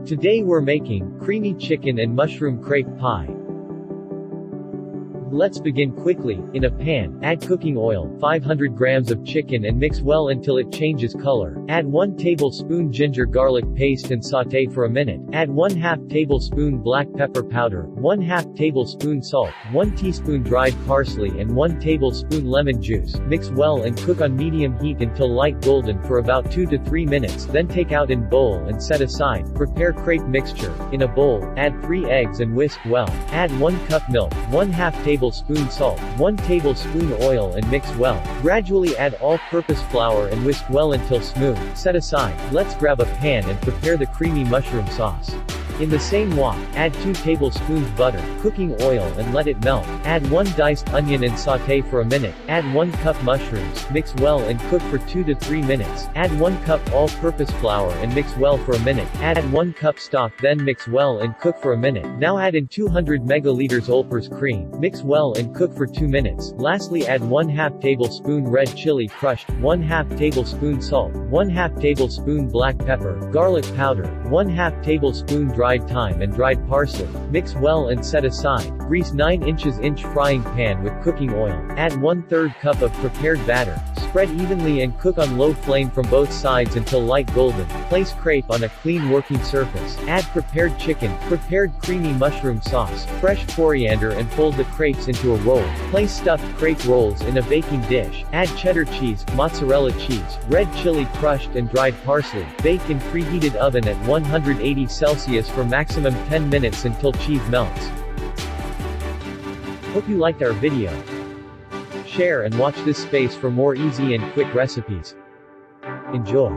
Today we're making creamy chicken and mushroom crepe pie. Let's begin quickly. In a pan, add cooking oil, 500 grams of chicken and mix well until it changes color. Add 1 tablespoon ginger garlic paste and sauté for a minute. Add 1/2 tablespoon black pepper powder, 1/2 tablespoon salt, 1 teaspoon dried parsley and 1 tablespoon lemon juice. Mix well and cook on medium heat until light golden for about 2 to 3 minutes, then take out in bowl and set aside. Prepare crepe mixture. In a bowl, add 3 eggs and whisk well. Add 1 cup milk, 1/2 tablespoon salt, 1 tablespoon oil and mix well. Gradually add all-purpose flour and whisk well until smooth. Set aside. Let's grab a pan and prepare the creamy mushroom sauce. In the same wok, add 2 tablespoons butter, cooking oil and let it melt. Add 1 diced onion and sauté for a minute. Add 1 cup mushrooms, mix well and cook for 2 to 3 minutes. Add 1 cup all-purpose flour and mix well for a minute. Add 1 cup stock then mix well and cook for a minute. Now add in 200 megaliters all-purpose cream. Mix well and cook for 2 minutes. Lastly add 1/2 tablespoon red chili crushed, 1/2 tablespoon salt, 1/2 tablespoon black pepper, garlic powder, 1/2 tablespoon dried thyme and dried parsley. Mix well and set aside. Grease 9" frying pan with cooking oil. Add 1/3 cup of prepared batter. Spread evenly and cook on low flame from both sides until light golden. Place crepe on a clean working surface. Add prepared chicken, prepared creamy mushroom sauce, fresh coriander and fold the crepes into a roll. Place stuffed crepe rolls in a baking dish. Add cheddar cheese, mozzarella cheese, red chili crushed and dried parsley. Bake in preheated oven at 180 Celsius for maximum 10 minutes until cheese melts. Hope you liked our video. Share and watch this space for more easy and quick recipes. Enjoy.